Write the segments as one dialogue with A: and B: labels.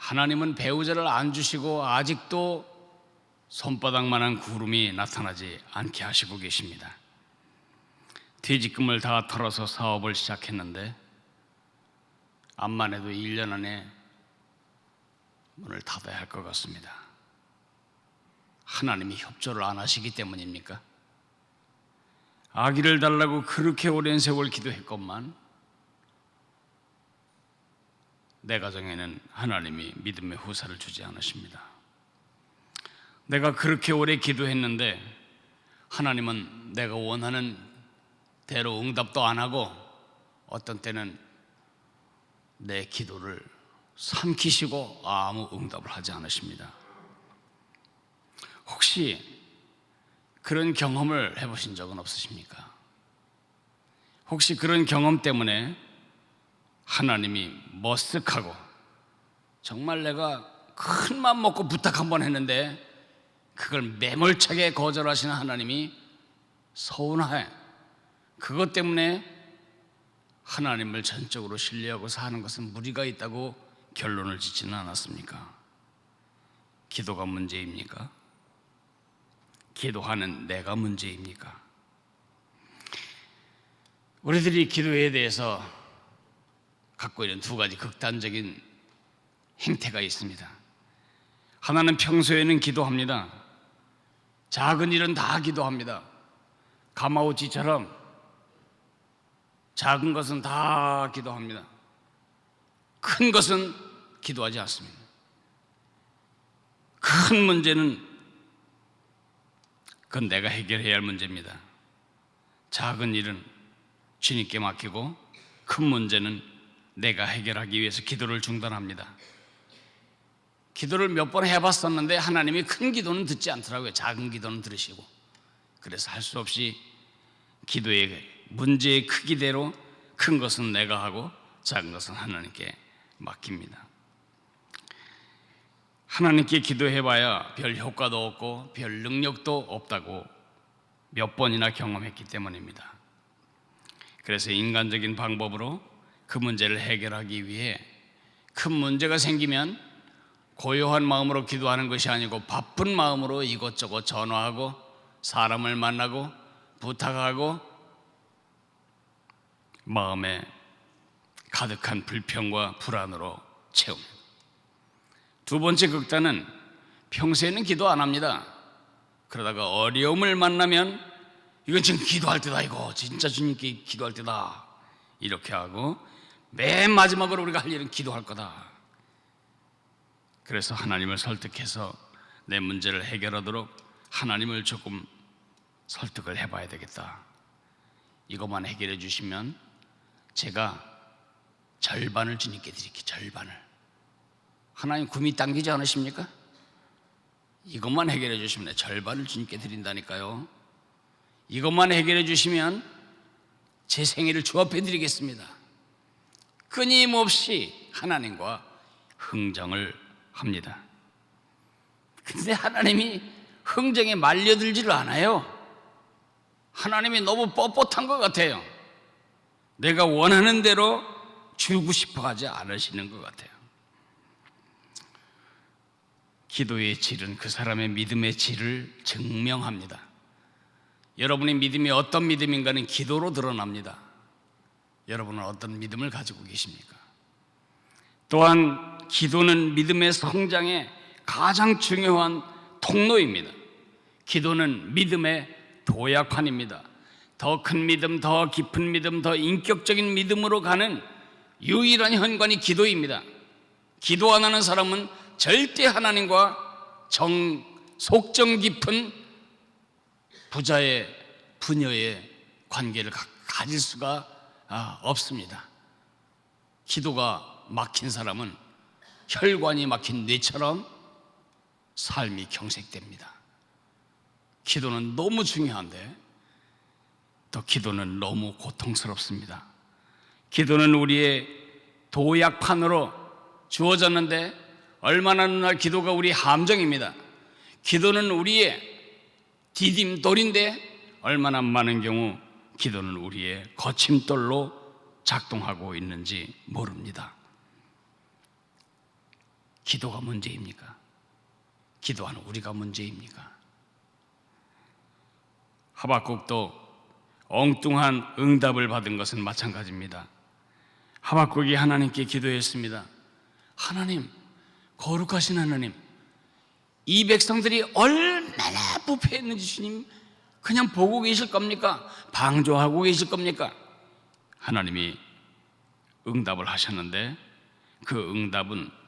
A: 하나님은 배우자를 안 주시고 아직도 손바닥만한 구름이 나타나지 않게 하시고 계십니다. 퇴직금을 다 털어서 사업을 시작했는데 암만 해도 1년 안에 문을 닫아야 할 것 같습니다. 하나님이 협조를 안 하시기 때문입니까? 아기를 달라고 그렇게 오랜 세월 기도했건만 내 가정에는 하나님이 믿음의 후사를 주지 않으십니다. 내가 그렇게 오래 기도했는데 하나님은 내가 원하는 대로 응답도 안 하고 어떤 때는 내 기도를 삼키시고 아무 응답을 하지 않으십니다. 혹시 그런 경험을 해보신 적은 없으십니까? 혹시 그런 경험 때문에 하나님이 머쓱하고 정말 내가 큰 맘 먹고 부탁 한번 했는데 그걸 매몰차게 거절하시는 하나님이 서운해, 그것 때문에 하나님을 전적으로 신뢰하고 사는 것은 무리가 있다고 결론을 짓지는 않았습니까? 기도가 문제입니까? 기도하는 내가 문제입니까? 우리들이 기도에 대해서 갖고 있는 두 가지 극단적인 행태가 있습니다. 하나는 평소에는 기도합니다. 작은 일은 다 기도합니다. 가마우치처럼 작은 것은 다 기도합니다. 큰 것은 기도하지 않습니다. 큰 문제는 그건 내가 해결해야 할 문제입니다. 작은 일은 주님께 맡기고 큰 문제는 내가 해결하기 위해서 기도를 중단합니다. 기도를 몇 번 해봤었는데 하나님이 큰 기도는 듣지 않더라고요. 작은 기도는 들으시고. 그래서 할 수 없이 기도의 문제의 크기대로 큰 것은 내가 하고 작은 것은 하나님께 맡깁니다. 하나님께 기도해봐야 별 효과도 없고 별 능력도 없다고 몇 번이나 경험했기 때문입니다. 그래서 인간적인 방법으로 그 문제를 해결하기 위해 큰 문제가 생기면 고요한 마음으로 기도하는 것이 아니고 바쁜 마음으로 이것저것 전화하고 사람을 만나고 부탁하고 마음에 가득한 불평과 불안으로 채웁니다. 두 번째 극단은 평소에는 기도 안 합니다. 그러다가 어려움을 만나면 이건 지금 기도할 때다, 이거 진짜 주님께 기도할 때다, 이렇게 하고 맨 마지막으로 우리가 할 일은 기도할 거다. 그래서 하나님을 설득해서 내 문제를 해결하도록 하나님을 조금 설득을 해봐야 되겠다. 이것만 해결해 주시면 제가 절반을 주님께 드릴게요. 절반을. 하나님 구미 당기지 않으십니까? 이것만 해결해 주시면 절반을 주님께 드린다니까요. 이것만 해결해 주시면 제 생애를 주업해 드리겠습니다. 끊임없이 하나님과 흥정을 합니다. 근데 하나님이 흥정에 말려들지를 않아요. 하나님이 너무 뻣뻣한 것 같아요. 내가 원하는 대로 주고 싶어 하지 않으시는 것 같아요. 기도의 질은 그 사람의 믿음의 질을 증명합니다. 여러분의 믿음이 어떤 믿음인가는 기도로 드러납니다. 여러분은 어떤 믿음을 가지고 계십니까? 또한 기도는 믿음의 성장에 가장 중요한 통로입니다. 기도는 믿음의 도약판입니다. 더 큰 믿음, 더 깊은 믿음, 더 인격적인 믿음으로 가는 유일한 현관이 기도입니다. 기도 안 하는 사람은 절대 하나님과 속정 깊은 부자의 부녀의 관계를 가질 수가 없습니다. 기도가 막힌 사람은 혈관이 막힌 뇌처럼 삶이 경색됩니다. 기도는 너무 중요한데 또 기도는 너무 고통스럽습니다. 기도는 우리의 도약판으로 주어졌는데 얼마나 누나 기도가 우리 함정입니다. 기도는 우리의 디딤돌인데 얼마나 많은 경우 기도는 우리의 거침돌로 작동하고 있는지 모릅니다. 기도가 문제입니까? 기도하는 우리가 문제입니까? 하박국도 엉뚱한 응답을 받은 것은 마찬가지입니다. 하박국이 하나님께 기도했습니다. 하나님, 거룩하신 하나님, 이 백성들이 얼마나 부패했는지 주님 그냥 보고 계실 겁니까? 방조하고 계실 겁니까? 하나님이 응답을 하셨는데 그 응답은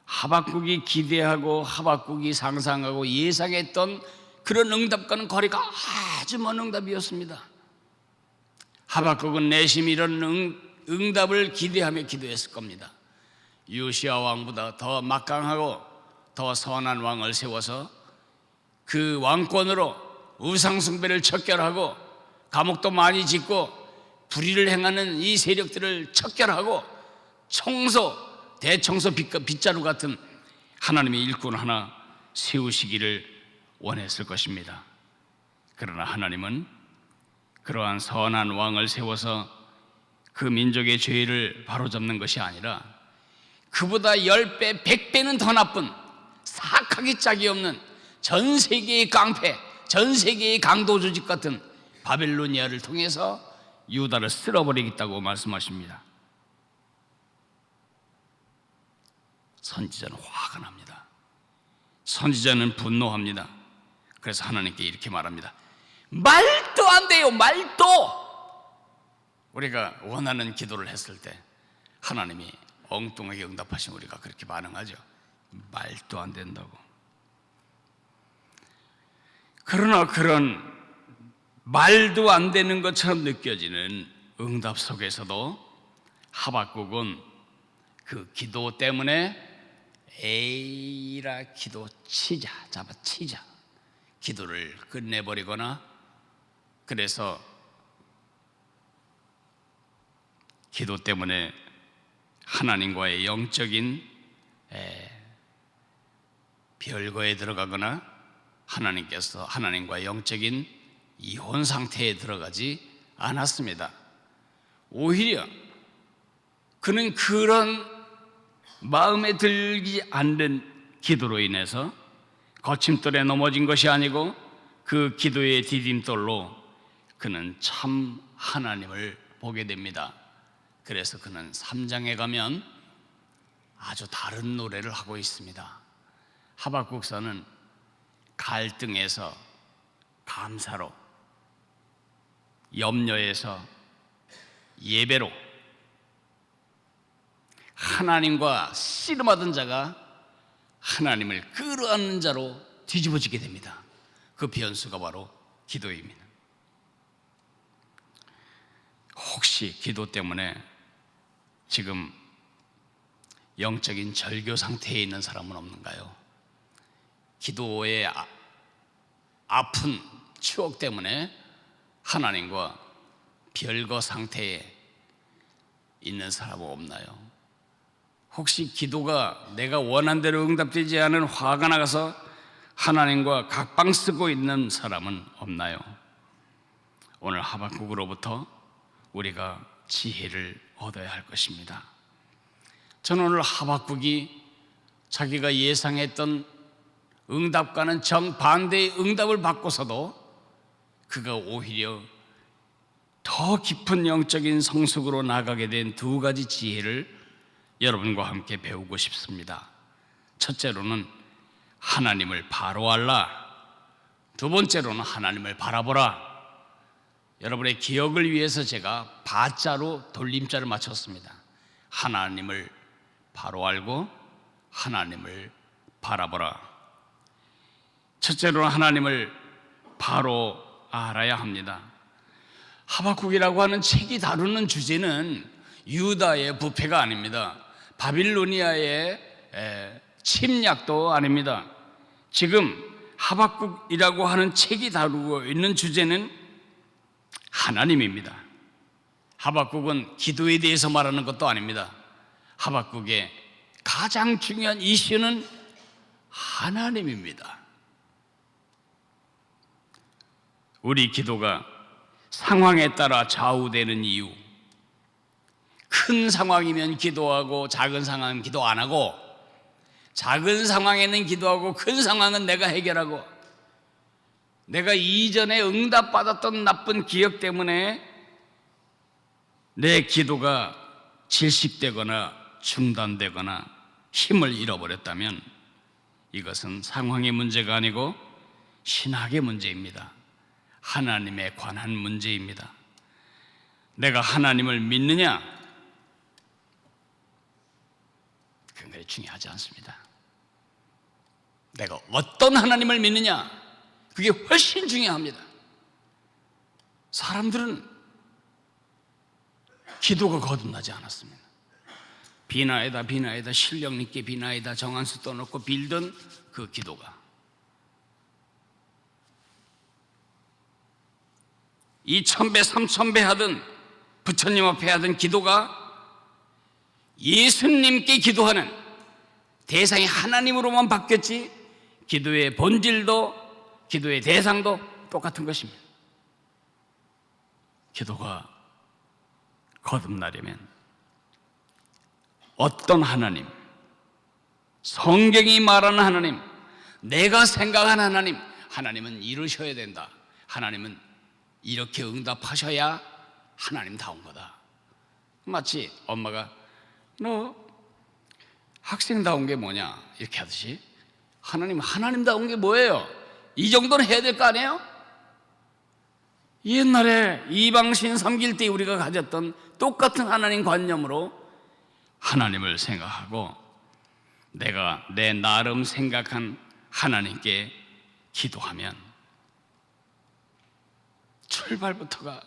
A: 하박국이 기대하고 하박국이 상상하고 예상했던 그런 응답과는 거리가 아주 먼 응답이었습니다. 하박국은 내심 이런 응답을 기대하며 기도했을 겁니다. 요시야 왕보다 더 막강하고 더 선한 왕을 세워서 그 왕권으로 우상숭배를 척결하고 감옥도 많이 짓고 불의를 행하는 이 세력들을 척결하고 대청소 빗자루 같은 하나님의 일꾼 하나 세우시기를 원했을 것입니다. 그러나 하나님은 그러한 선한 왕을 세워서 그 민족의 죄를 바로잡는 것이 아니라 그보다 10배, 100배는 더 나쁜 사악하기 짝이 없는 전 세계의 깡패, 전 세계의 강도 조직 같은 바벨로니아를 통해서 유다를 쓸어버리겠다고 말씀하십니다. 선지자는 화가 납니다. 선지자는 분노합니다. 그래서 하나님께 이렇게 말합니다. 말도 안 돼요, 말도! 우리가 원하는 기도를 했을 때 하나님이 엉뚱하게 응답하시면 우리가 그렇게 반응하죠. 말도 안 된다고. 그러나 그런 말도 안 되는 것처럼 느껴지는 응답 속에서도 하박국은 그 기도 때문에 에이라 기도 잡아치자 기도를 끝내버리거나, 그래서 기도 때문에 하나님과의 영적인 별거에 들어가거나 하나님께서 하나님과 영적인 이혼 상태에 들어가지 않았습니다. 오히려 그는 그런 마음에 들지 않는 기도로 인해서 거침돌에 넘어진 것이 아니고 그 기도의 디딤돌로 그는 참 하나님을 보게 됩니다. 그래서 그는 3장에 가면 아주 다른 노래를 하고 있습니다. 하박국서는 갈등에서 감사로, 염려에서 예배로, 하나님과 씨름하던 자가 하나님을 끌어안는 자로 뒤집어지게 됩니다. 그 변수가 바로 기도입니다. 혹시 기도 때문에 지금 영적인 절교 상태에 있는 사람은 없는가요? 기도의 아픈 추억 때문에 하나님과 별거 상태에 있는 사람은 없나요? 혹시 기도가 내가 원한 대로 응답되지 않은 화가 나가서 하나님과 각방 쓰고 있는 사람은 없나요? 오늘 하박국으로부터 우리가 지혜를 얻어야 할 것입니다. 저는 오늘 하박국이 자기가 예상했던 응답과는 정반대의 응답을 받고서도 그가 오히려 더 깊은 영적인 성숙으로 나가게 된 2가지 지혜를 여러분과 함께 배우고 싶습니다. 첫째로는 하나님을 바로알라, 2번째로는 하나님을 바라보라. 여러분의 기억을 위해서 제가 바자로 돌림자를 맞췄습니다. 하나님을 바로 알고 하나님을 바라보라. 첫째로는 하나님을 바로 알아야 합니다. 하박국이라고 하는 책이 다루는 주제는 유다의 부패가 아닙니다. 바빌로니아의 침략도 아닙니다. 지금 하박국이라고 하는 책이 다루고 있는 주제는 하나님입니다. 하박국은 기도에 대해서 말하는 것도 아닙니다. 하박국의 가장 중요한 이슈는 하나님입니다. 우리 기도가 상황에 따라 좌우되는 이유, 큰 상황이면 기도하고 작은 상황이면 기도 안 하고, 작은 상황에는 기도하고 큰 상황은 내가 해결하고, 내가 이전에 응답받았던 나쁜 기억 때문에 내 기도가 질식되거나 중단되거나 힘을 잃어버렸다면 이것은 상황의 문제가 아니고 신학의 문제입니다. 하나님에 관한 문제입니다. 내가 하나님을 믿느냐? 그게 중요하지 않습니다. 내가 어떤 하나님을 믿느냐? 그게 훨씬 중요합니다. 사람들은 기도가 거듭나지 않았습니다. 비나이다 실력 있게 비나이다 정한수 떠놓고 빌던 그 기도가 2000배 3000배 하던 부처님 앞에 하던 기도가 예수님께 기도하는 대상이 하나님으로만 바뀌었지 기도의 본질도 기도의 대상도 똑같은 것입니다. 기도가 거듭나려면 어떤 하나님, 성경이 말하는 하나님, 내가 생각하는 하나님, 하나님은 이루셔야 된다. 하나님은 이렇게 응답하셔야 하나님다운 거다. 마치 엄마가 너 학생다운 게 뭐냐 이렇게 하듯이 하나님다운 게 뭐예요? 이 정도는 해야 될 거 아니에요? 옛날에 이방신 섬길 때 우리가 가졌던 똑같은 하나님 관념으로 하나님을 생각하고 내가 내 나름 생각한 하나님께 기도하면 출발부터가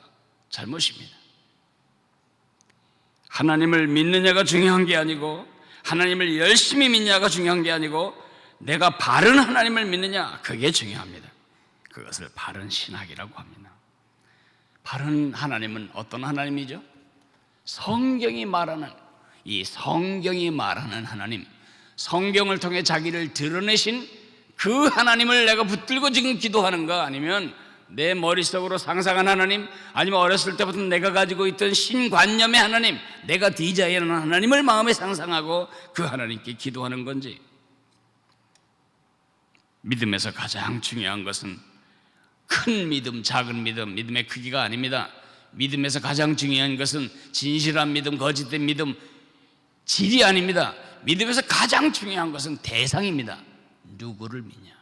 A: 잘못입니다. 하나님을 믿느냐가 중요한 게 아니고 하나님을 열심히 믿냐가 중요한 게 아니고 내가 바른 하나님을 믿느냐 그게 중요합니다. 그것을 바른 신학이라고 합니다. 바른 하나님은 어떤 하나님이죠? 성경이 말하는 이 성경이 말하는 하나님, 성경을 통해 자기를 드러내신 그 하나님을 내가 붙들고 지금 기도하는가 아니면 내 머릿속으로 상상한 하나님 아니면 어렸을 때부터 내가 가지고 있던 신관념의 하나님, 내가 디자인하는 하나님을 마음에 상상하고 그 하나님께 기도하는 건지. 믿음에서 가장 중요한 것은 큰 믿음, 작은 믿음, 믿음의 크기가 아닙니다. 믿음에서 가장 중요한 것은 진실한 믿음, 거짓된 믿음, 질이 아닙니다. 믿음에서 가장 중요한 것은 대상입니다. 누구를 믿냐?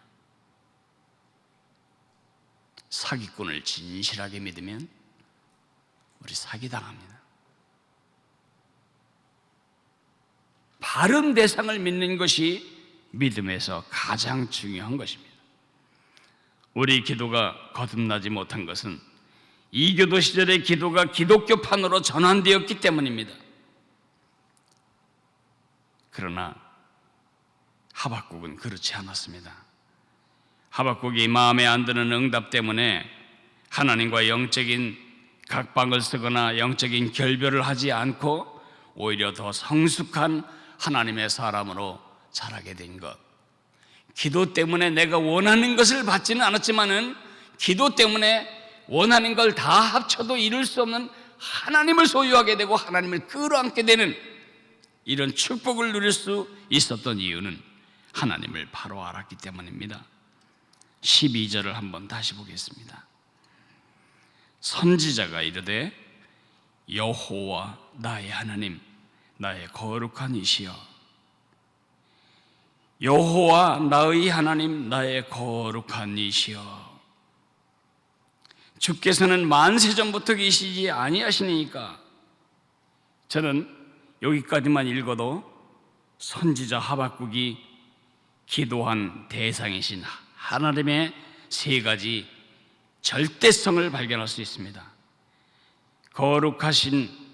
A: 사기꾼을 진실하게 믿으면 우리 사기당합니다. 바른 대상을 믿는 것이 믿음에서 가장 중요한 것입니다. 우리 기도가 거듭나지 못한 것은 이교도 시절의 기도가 기독교판으로 전환되었기 때문입니다. 그러나 하박국은 그렇지 않았습니다. 하박국이 마음에 안 드는 응답 때문에 하나님과 영적인 각방을 쓰거나 영적인 결별을 하지 않고 오히려 더 성숙한 하나님의 사람으로 자라게 된 것. 기도 때문에 내가 원하는 것을 받지는 않았지만은 기도 때문에 원하는 걸 다 합쳐도 이룰 수 없는 하나님을 소유하게 되고 하나님을 끌어안게 되는 이런 축복을 누릴 수 있었던 이유는 하나님을 바로 알았기 때문입니다. 12절을 한번 다시 보겠습니다. 선지자가 이르되 여호와 나의 하나님 나의 거룩한 이시여, 여호와 나의 하나님 나의 거룩한 이시여, 주께서는 만세전부터 계시지 아니하시니까. 저는 여기까지만 읽어도 선지자 하박국이 기도한 대상이신 하나님의 세 가지 절대성을 발견할 수 있습니다. 거룩하신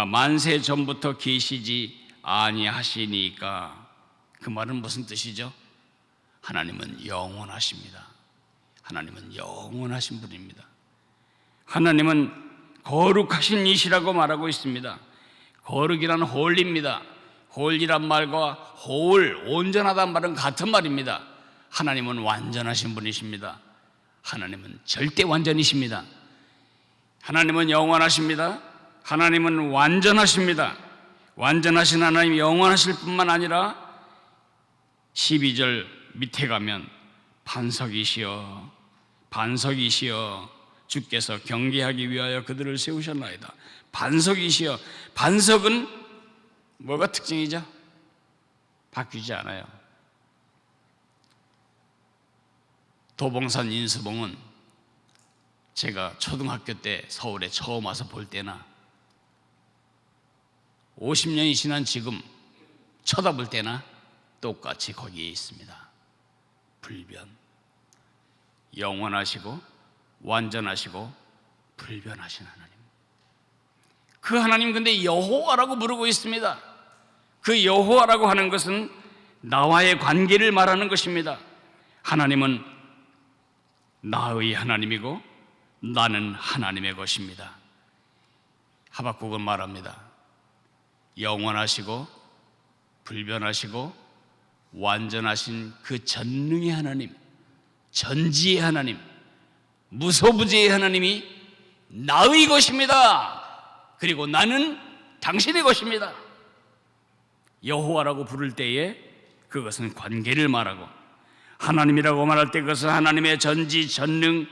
A: 만세 전부터 계시지 아니하시니까. 그 말은 무슨 뜻이죠? 하나님은 영원하십니다. 하나님은 영원하신 분입니다. 하나님은 거룩하신 이시라고 말하고 있습니다. 거룩이란 홀리입니다. 홀이란 말과 홀, 온전하다는 말은 같은 말입니다. 하나님은 완전하신 분이십니다. 하나님은 절대 완전이십니다. 하나님은 영원하십니다. 하나님은 완전하십니다. 완전하신 하나님, 영원하실 뿐만 아니라 12절 밑에 가면 반석이시여 반석이시여 주께서 경계하기 위하여 그들을 세우셨나이다. 반석이시여. 반석은 뭐가 특징이죠? 바뀌지 않아요. 도봉산 인수봉은 제가 초등학교 때 서울에 처음 와서 볼 때나 50년이 지난 지금 쳐다볼 때나 똑같이 거기에 있습니다. 불변. 영원하시고 완전하시고 불변하신 하나님. 그 하나님 근데 여호와라고 부르고 있습니다. 그 여호와라고 하는 것은 나와의 관계를 말하는 것입니다. 하나님은 나의 하나님이고 나는 하나님의 것입니다. 하박국은 말합니다. 영원하시고 불변하시고 완전하신 그 전능의 하나님, 전지의 하나님, 무소부재의 하나님이 나의 것입니다. 그리고 나는 당신의 것입니다. 여호와라고 부를 때에 그것은 관계를 말하고, 하나님이라고 말할 때 그것은 하나님의 전지, 전능,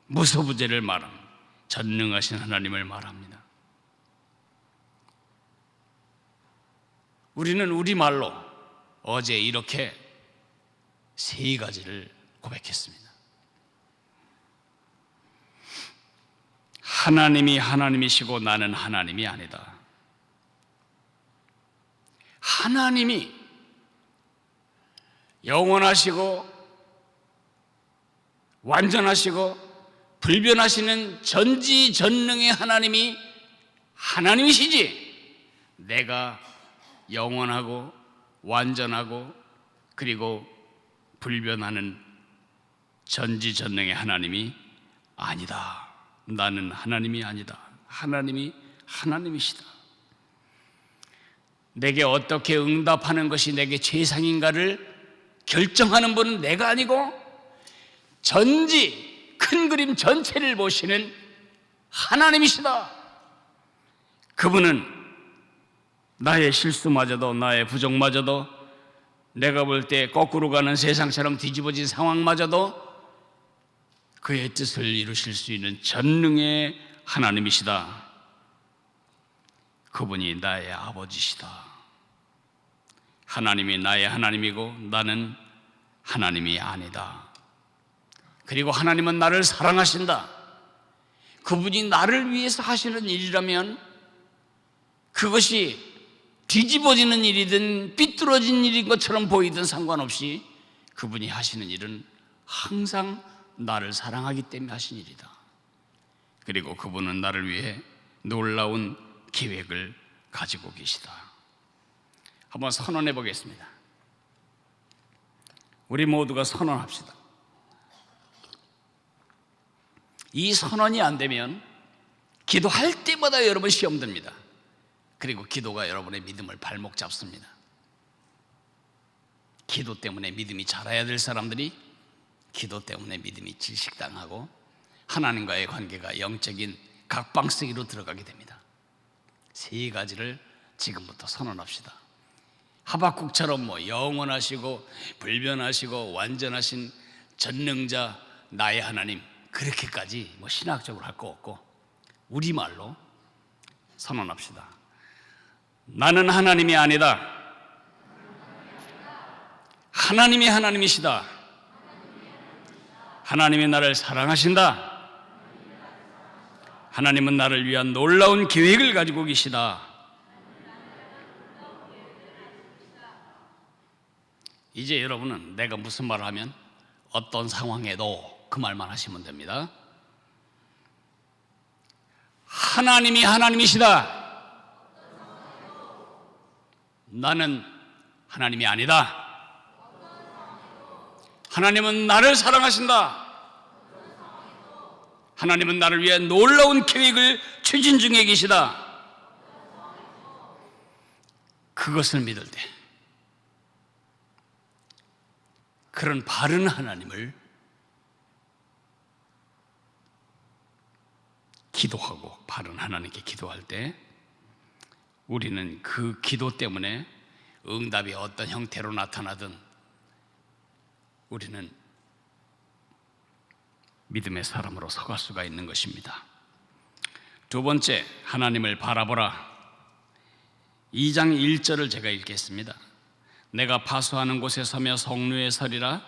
A: 무소부재를 말합니다. 전능하신 하나님을 말합니다. 우리는 우리말로 어제 이렇게 세 가지를 고백했습니다. 하나님이 하나님이시고 나는 하나님이 아니다. 하나님이 영원하시고 완전하시고 불변하시는 전지전능의 하나님이 하나님이시지, 내가 영원하고 완전하고 그리고 불변하는 전지전능의 하나님이 아니다. 나는 하나님이 아니다. 하나님이 하나님이시다. 내게 어떻게 응답하는 것이 내게 최상인가를 결정하는 분은 내가 아니고 전지 큰 그림 전체를 보시는 하나님이시다. 그분은 나의 실수마저도, 나의 부족마저도, 내가 볼 때 거꾸로 가는 세상처럼 뒤집어진 상황마저도 그의 뜻을 이루실 수 있는 전능의 하나님이시다. 그분이 나의 아버지시다. 하나님이 나의 하나님이고 나는 하나님이 아니다. 그리고 하나님은 나를 사랑하신다. 그분이 나를 위해서 하시는 일이라면 그것이 뒤집어지는 일이든 삐뚤어진 일인 것처럼 보이든 상관없이 그분이 하시는 일은 항상 나를 사랑하기 때문에 하신 일이다. 그리고 그분은 나를 위해 놀라운 계획을 가지고 계시다. 한번 선언해 보겠습니다. 우리 모두가 선언합시다. 이 선언이 안 되면 기도할 때마다 여러분 시험 듭니다. 그리고 기도가 여러분의 믿음을 발목 잡습니다. 기도 때문에 믿음이 자라야 될 사람들이 기도 때문에 믿음이 질식당하고 하나님과의 관계가 영적인 각방쓰기로 들어가게 됩니다. 세 가지를 지금부터 선언합시다. 하박국처럼 영원하시고 불변하시고 완전하신 전능자 나의 하나님, 그렇게까지 신학적으로 할 거 없고 우리말로 선언합시다. 나는 하나님이 아니다. 하나님이 하나님이시다. 하나님이 나를 사랑하신다. 하나님은 나를 위한 놀라운 계획을 가지고 계시다. 이제 여러분은 내가 무슨 말을 하면 어떤 상황에도 그 말만 하시면 됩니다. 하나님이 하나님이시다. 나는 하나님이 아니다. 하나님은 나를 사랑하신다. 하나님은 나를 위해 놀라운 계획을 추진 중에 계시다. 그것을 믿을 때 그런 바른 하나님을 기도하고 바른 하나님께 기도할 때 우리는 그 기도 때문에 응답이 어떤 형태로 나타나든 우리는 믿음의 사람으로 서갈 수가 있는 것입니다. 두 번째, 하나님을 바라보라. 2장 1절을 제가 읽겠습니다. 내가 파수하는 곳에 서며 성루에 서리라.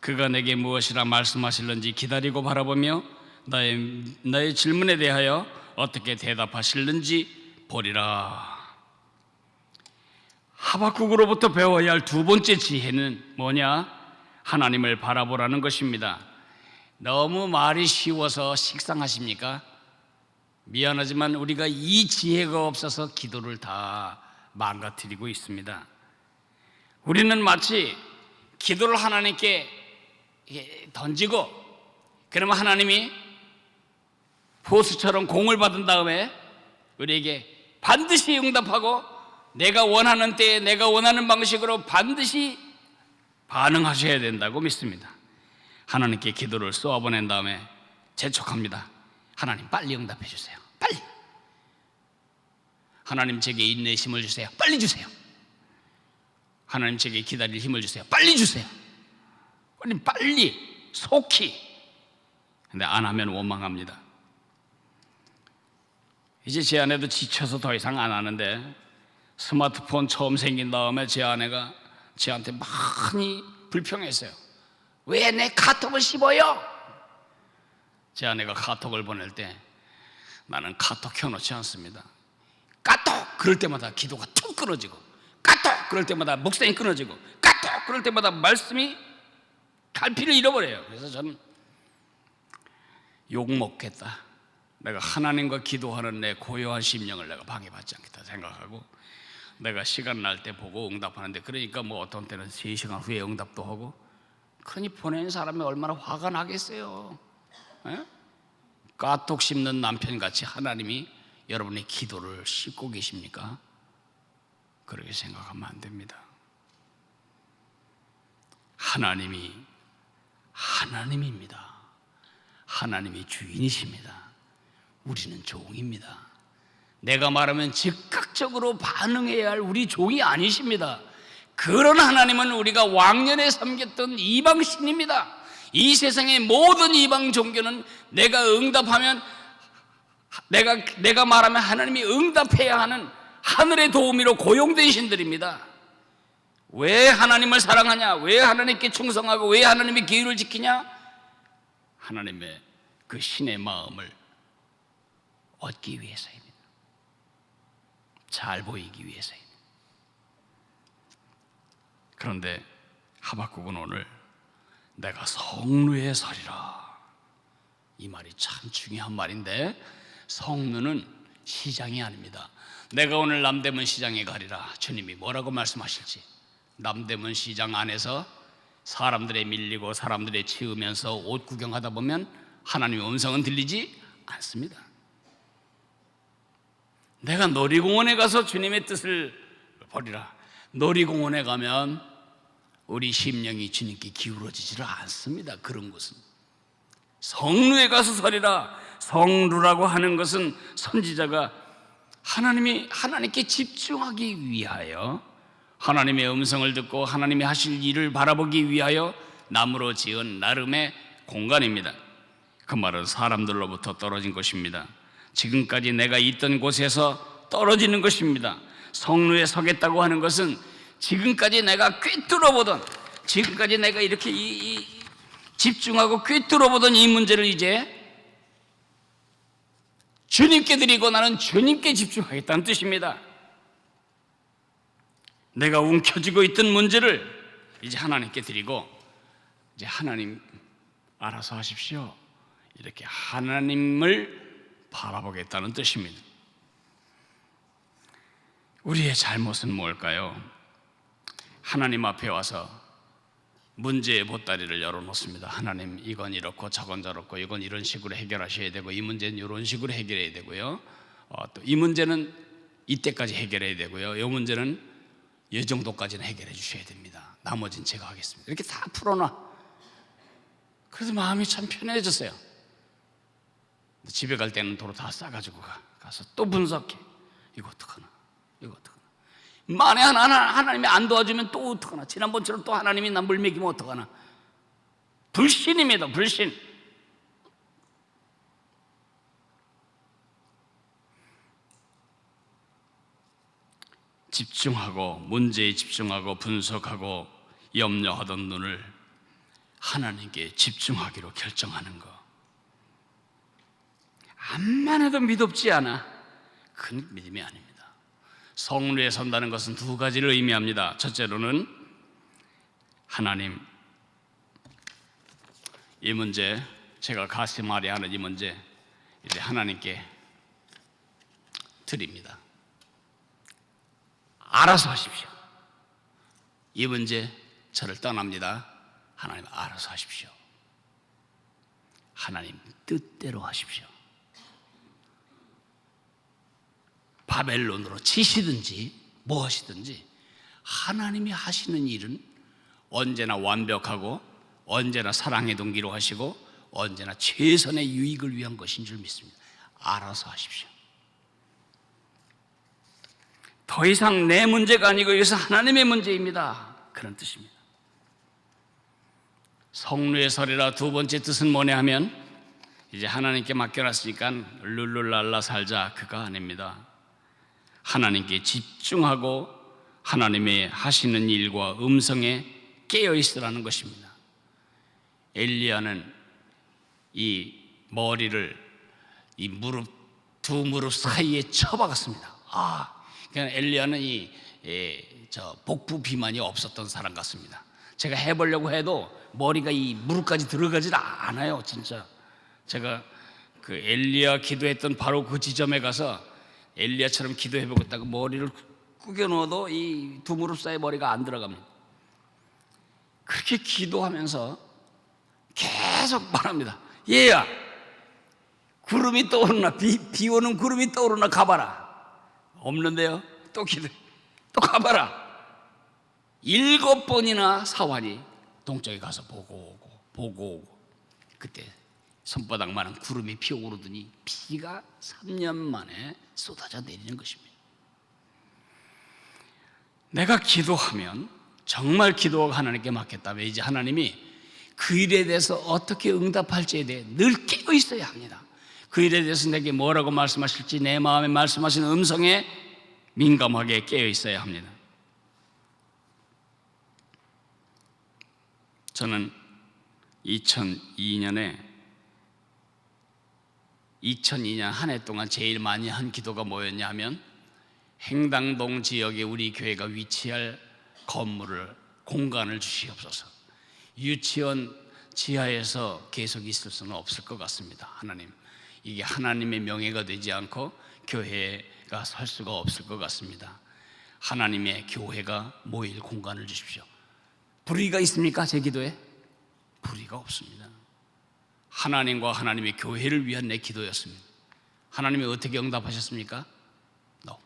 A: 그가 내게 무엇이라 말씀하실는지 기다리고 바라보며 나의 질문에 대하여 어떻게 대답하실는지 보리라. 하박국으로부터 배워야 할 두 번째 지혜는 뭐냐? 하나님을 바라보라는 것입니다. 너무 말이 쉬워서 식상하십니까? 미안하지만 우리가 이 지혜가 없어서 기도를 다 망가뜨리고 있습니다. 우리는 마치 기도를 하나님께 던지고 그러면 하나님이 포수처럼 공을 받은 다음에 우리에게 반드시 응답하고 내가 원하는 때에 내가 원하는 방식으로 반드시 반응하셔야 된다고 믿습니다. 하나님께 기도를 쏘아보낸 다음에 재촉합니다. 하나님 빨리 응답해 주세요. 빨리. 하나님 제게 인내의 힘을 주세요. 빨리 주세요. 하나님 제게 기다릴 힘을 주세요. 빨리 주세요. 빨리 속히. 근데 안 하면 원망합니다. 이제 제 아내도 지쳐서 더 이상 안 하는데 스마트폰 처음 생긴 다음에 제 아내가 저한테 많이 불평했어요. 왜 내 카톡을 씹어요? 제 아내가 카톡을 보낼 때 나는 카톡 켜놓지 않습니다. 카톡! 그럴 때마다 기도가 툭 끊어지고, 카톡! 그럴 때마다 목사님 끊어지고, 카톡! 그럴 때마다 말씀이 갈피를 잃어버려요. 그래서 저는 욕먹겠다. 내가 하나님과 기도하는 내 고요한 심령을 내가 방해받지 않겠다 생각하고 내가 시간 날 때 보고 응답하는데, 그러니까 뭐 어떤 때는 3시간 후에 응답도 하고, 그러니 보내는 사람이 얼마나 화가 나겠어요. 에? 까톡 씹는 남편같이 하나님이 여러분의 기도를 씹고 계십니까? 그렇게 생각하면 안 됩니다. 하나님입니다. 하나님이 주인이십니다. 우리는 종입니다. 내가 말하면 즉각적으로 반응해야 할 우리 종이 아니십니다. 그런 하나님은 우리가 왕년에 섬겼던 이방신입니다. 이 세상의 모든 이방 종교는 내가 응답하면, 내가 말하면 하나님이 응답해야 하는 하늘의 도우미로 고용된 신들입니다. 왜 하나님을 사랑하냐? 왜 하나님께 충성하고 왜 하나님의 계율을 지키냐? 하나님의 그 신의 마음을 얻기 위해서입니다. 잘 보이기 위해서입니다. 그런데 하박국은 오늘 내가 성루에 서리라, 이 말이 참 중요한 말인데, 성루는 시장이 아닙니다. 내가 오늘 남대문 시장에 가리라, 주님이 뭐라고 말씀하실지, 남대문 시장 안에서 사람들에 밀리고 사람들에 치우면서 옷 구경하다 보면 하나님의 음성은 들리지 않습니다. 내가 놀이공원에 가서 주님의 뜻을 보리라, 놀이공원에 가면 우리 심령이 주님께 기울어지지를 않습니다. 그런 것은 성루에 가서 서리라. 성루라고 하는 것은 선지자가 하나님께 집중하기 위하여, 하나님의 음성을 듣고 하나님이 하실 일을 바라보기 위하여 나무로 지은 나름의 공간입니다. 그 말은 사람들로부터 떨어진 것입니다. 지금까지 내가 있던 곳에서 떨어지는 것입니다. 성루에 서겠다고 하는 것은 지금까지 내가 꿰뚫어보던, 지금까지 내가 이렇게 집중하고 꿰뚫어보던 이 문제를 이제 주님께 드리고 나는 주님께 집중하겠다는 뜻입니다. 내가 움켜쥐고 있던 문제를 이제 하나님께 드리고, 이제 하나님 알아서 하십시오, 이렇게 하나님을 바라보겠다는 뜻입니다. 우리의 잘못은 뭘까요? 하나님 앞에 와서 문제의 보따리를 열어놓습니다. 하나님, 이건 이렇고 저건 저렇고, 이건 이런 식으로 해결하셔야 되고, 이 문제는 이런 식으로 해결해야 되고요, 또 이 문제는 이때까지 해결해야 되고요, 이 문제는 이 정도까지는 해결해 주셔야 됩니다. 나머지는 제가 하겠습니다. 이렇게 다 풀어놔. 그래서 마음이 참 편해졌어요. 집에 갈 때는 도로 다 싸가지고 가서 또 분석해. 이거 어떡하나, 이거 어떡하나. 만에 하나님이 안 도와주면 또 어떡하나. 지난번처럼 또 하나님이 나 물 먹이면 어떡하나. 불신입니다. 불신. 집중하고 문제에 집중하고 분석하고 염려하던 눈을 하나님께 집중하기로 결정하는 것. 암만 해도 믿음지 않아. 큰 믿음이 아닙니다. 성루에 선다는 것은 두 가지를 의미합니다. 첫째로는 하나님, 이 문제, 제가 가슴앓이 하는 이 문제 이제 하나님께 드립니다. 알아서 하십시오. 이 문제 저를 떠납니다. 하나님 알아서 하십시오. 하나님 뜻대로 하십시오. 바벨론으로 치시든지 뭐 하시든지 하나님이 하시는 일은 언제나 완벽하고 언제나 사랑의 동기로 하시고 언제나 최선의 유익을 위한 것인 줄 믿습니다. 알아서 하십시오. 더 이상 내 문제가 아니고 이것은 하나님의 문제입니다. 그런 뜻입니다. 성루의 설이라 두 번째 뜻은 뭐냐 하면 이제 하나님께 맡겨놨으니까 룰루랄라 살자, 그가 아닙니다. 하나님께 집중하고 하나님의 하시는 일과 음성에 깨어있으라는 것입니다. 엘리야는 이 머리를 이 두 무릎 사이에 쳐박았습니다. 그냥 엘리야는 복부 비만이 없었던 사람 같습니다. 제가 해보려고 해도 머리가 이 무릎까지 들어가질 않아요. 진짜 제가 그 엘리야 기도했던 바로 그 지점에 가서 엘리야처럼 기도해보겠다고 머리를 구겨 넣어도 이 두 무릎 사이 머리가 안 들어갑니다. 그렇게 기도하면서 계속 말합니다. 얘야, 구름이 떠오르나, 비 오는 구름이 떠오르나 가봐라. 없는데요. 또 기도해. 또 가봐라. 7번이나 사환이 동쪽에 가서 보고 오고 그때 손바닥만한 구름이 피어오르더니 비가 3년 만에 쏟아져 내리는 것입니다. 내가 기도하면 정말 기도가 하나님께 맡겼다면 이제 하나님이 그 일에 대해서 어떻게 응답할지에 대해 늘 깨어 있어야 합니다. 그 일에 대해서 내게 뭐라고 말씀하실지 내 마음에 말씀하시는 음성에 민감하게 깨어 있어야 합니다. 저는 2002년 한 해 동안 제일 많이 한 기도가 뭐였냐 하면 행당동 지역에 우리 교회가 위치할 공간을 주시옵소서. 유치원 지하에서 계속 있을 수는 없을 것 같습니다. 하나님, 이게 하나님의 명예가 되지 않고 교회가 설 수가 없을 것 같습니다. 하나님의 교회가 모일 공간을 주십시오. 불의가 있습니까? 제 기도에? 불의가 없습니다. 하나님과 하나님의 교회를 위한 내 기도였습니다. 하나님이 어떻게 응답하셨습니까? No.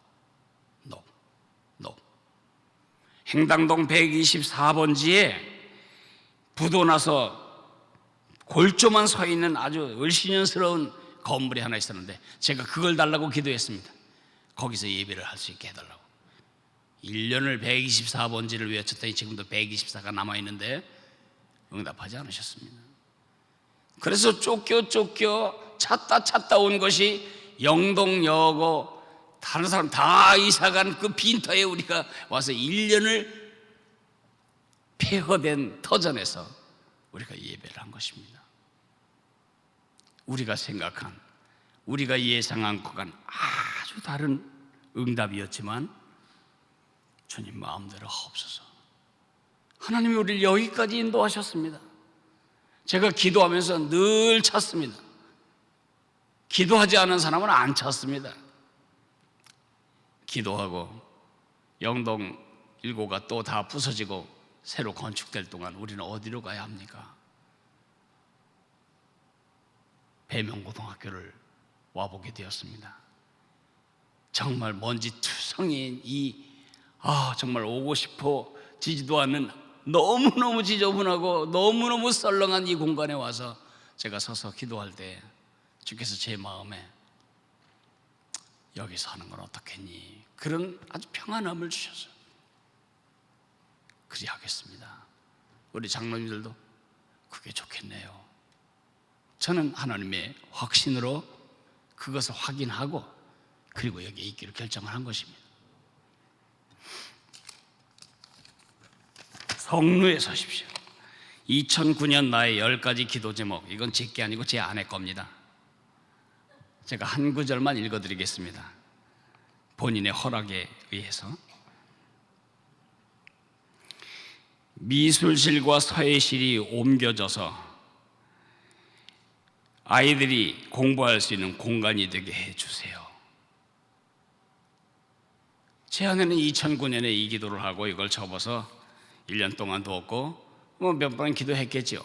A: 행당동 124번지에 부도나서 골조만 서 있는 아주 을씨년스러운 건물이 하나 있었는데 제가 그걸 달라고 기도했습니다. 거기서 예배를 할 수 있게 해달라고. 1년을 124번지를 외쳤더니 지금도 124가 남아있는데 응답하지 않으셨습니다. 그래서 쫓겨 찾다 온 것이 영동여고 다른 사람 다 이사간 그 빈터에 우리가 와서 1년을 폐허된 터전에서 우리가 예배를 한 것입니다. 우리가 생각한, 우리가 예상한 것과는 아주 다른 응답이었지만 주님 마음대로 하옵소서. 하나님이 우리를 여기까지 인도하셨습니다. 제가 기도하면서 늘 찾습니다. 기도하지 않은 사람은 안 찾습니다. 기도하고 영동 1고가 또 다 부서지고 새로 건축될 동안 우리는 어디로 가야 합니까? 배명고등학교를 와보게 되었습니다. 정말 먼지투성인 정말 오고 싶어지지도 않는 너무너무 지저분하고 너무너무 썰렁한 이 공간에 와서 제가 서서 기도할 때 주께서 제 마음에 여기서 하는 건 어떻겠니? 그런 아주 평안함을 주셔서 그리하겠습니다. 우리 장로님들도 그게 좋겠네요. 저는 하나님의 확신으로 그것을 확인하고 그리고 여기에 있기로 결정을 한 것입니다. 성루에 서십시오. 2009년 나의 10가지 기도 제목, 이건 제 게 아니고 제 아내 겁니다. 제가 한 구절만 읽어드리겠습니다. 본인의 허락에 의해서. 미술실과 서예실이 옮겨져서 아이들이 공부할 수 있는 공간이 되게 해주세요. 제 아내는 2009년에 이 기도를 하고 이걸 접어서 1년 동안 두었고 몇 번 기도했겠죠.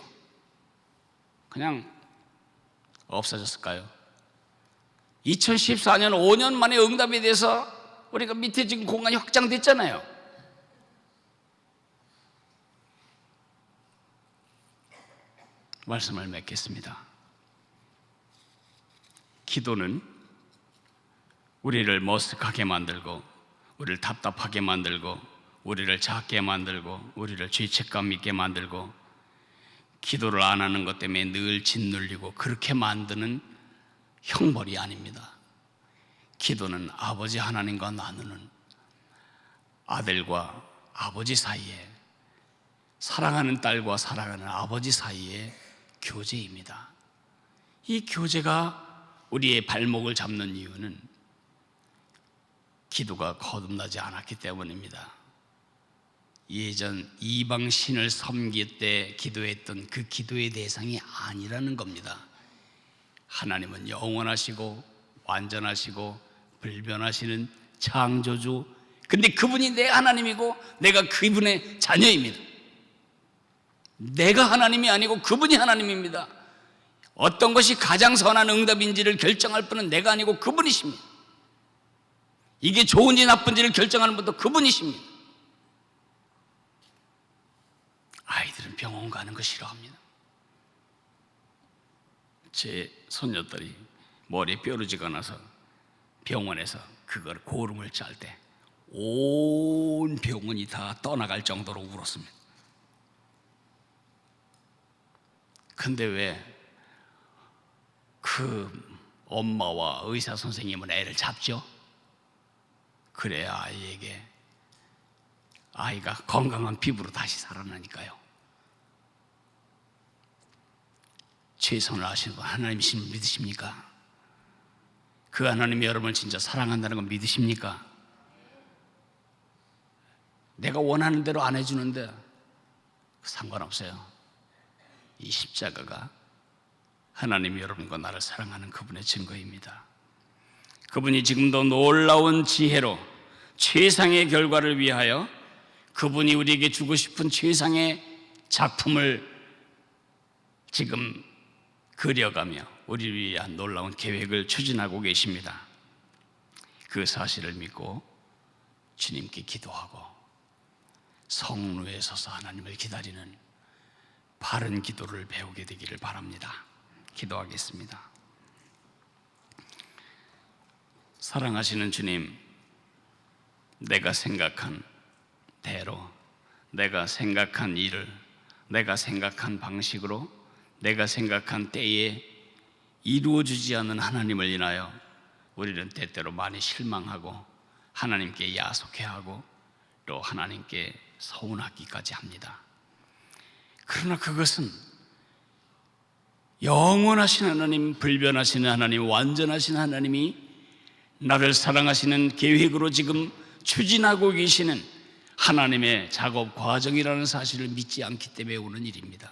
A: 그냥 없어졌을까요? 2014년 5년 만에 응답이 돼서 우리가 밑에 지금 공간이 확장됐잖아요. 말씀을 맺겠습니다. 기도는 우리를 머쓱하게 만들고 우리를 답답하게 만들고 우리를 작게 만들고 우리를 죄책감 있게 만들고 기도를 안 하는 것 때문에 늘 짓눌리고 그렇게 만드는 형벌이 아닙니다. 기도는 아버지 하나님과 나누는 아들과 아버지 사이에, 사랑하는 딸과 사랑하는 아버지 사이의 교제입니다. 이 교제가 우리의 발목을 잡는 이유는 기도가 거듭나지 않았기 때문입니다. 예전 이방신을 섬길 때 기도했던 그 기도의 대상이 아니라는 겁니다. 하나님은 영원하시고 완전하시고 불변하시는 창조주, 근데 그분이 내 하나님이고 내가 그분의 자녀입니다. 내가 하나님이 아니고 그분이 하나님입니다. 어떤 것이 가장 선한 응답인지를 결정할 분은 내가 아니고 그분이십니다. 이게 좋은지 나쁜지를 결정하는 분도 그분이십니다. 아이들은 병원 가는 거 싫어합니다. 제 손녀딸이 머리에 뾰루지가 나서 병원에서 그걸 고름을 짤 때 온 병원이 다 떠나갈 정도로 울었습니다. 근데 왜 그 엄마와 의사 선생님은 애를 잡죠? 그래야 아이에게 아이가 건강한 피부로 다시 살아나니까요. 최선을 하시는 분 하나님이신 분 믿으십니까? 그 하나님이 여러분을 진짜 사랑한다는 건 믿으십니까? 내가 원하는 대로 안 해주는데 상관없어요. 이 십자가가 하나님이 여러분과 나를 사랑하는 그분의 증거입니다. 그분이 지금도 놀라운 지혜로 최상의 결과를 위하여 그분이 우리에게 주고 싶은 최상의 작품을 지금 그려가며 우리를 위한 놀라운 계획을 추진하고 계십니다. 그 사실을 믿고 주님께 기도하고 성루에 서서 하나님을 기다리는 바른 기도를 배우게 되기를 바랍니다. 기도하겠습니다. 사랑하시는 주님, 내가 생각한 대로, 내가 생각한 일을, 내가 생각한 방식으로, 내가 생각한 때에 이루어지지 않는 하나님을 인하여 우리는 때때로 많이 실망하고 하나님께 야속해하고 또 하나님께 서운하기까지 합니다. 그러나 그것은 영원하신 하나님, 불변하신 하나님, 완전하신 하나님이 나를 사랑하시는 계획으로 지금 추진하고 계시는 하나님의 작업 과정이라는 사실을 믿지 않기 때문에 오는 일입니다.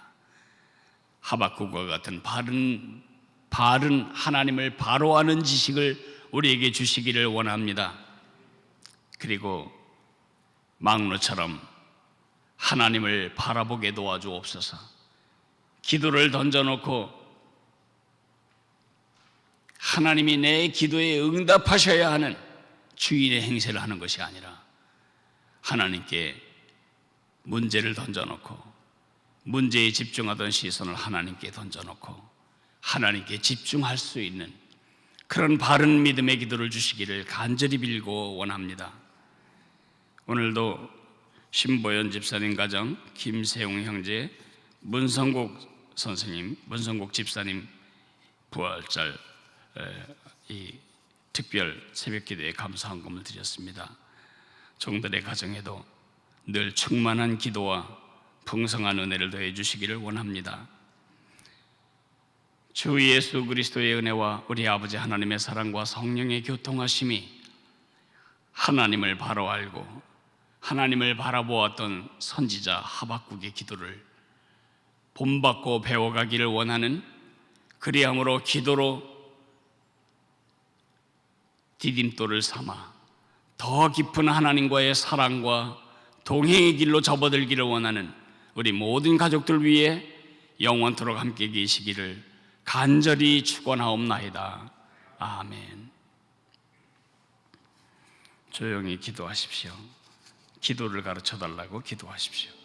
A: 하박국과 같은 바른 하나님을 바로 아는 지식을 우리에게 주시기를 원합니다. 그리고 막루처럼 하나님을 바라보게 도와주옵소서. 기도를 던져놓고 하나님이 내 기도에 응답하셔야 하는 주인의 행세를 하는 것이 아니라 하나님께 문제를 던져놓고 문제에 집중하던 시선을 하나님께 던져놓고 하나님께 집중할 수 있는 그런 바른 믿음의 기도를 주시기를 간절히 빌고 원합니다. 오늘도 신보연 집사님 가정, 김세웅 형제, 문성국 선생님, 문성국 집사님 부활절 이 특별 새벽기도에 감사 헌금을 드렸습니다. 종들의 가정에도 늘 충만한 기도와 풍성한 은혜를 더해 주시기를 원합니다. 주 예수 그리스도의 은혜와 우리 아버지 하나님의 사랑과 성령의 교통하심이 하나님을 바로 알고 하나님을 바라보았던 선지자 하박국의 기도를 본받고 배워가기를 원하는, 그리함으로 기도로 디딤돌을 삼아 더 깊은 하나님과의 사랑과 동행의 길로 접어들기를 원하는 우리 모든 가족들 위해 영원토록 함께 계시기를 간절히 축원하옵나이다. 아멘. 조용히 기도하십시오. 기도를 가르쳐 달라고 기도하십시오.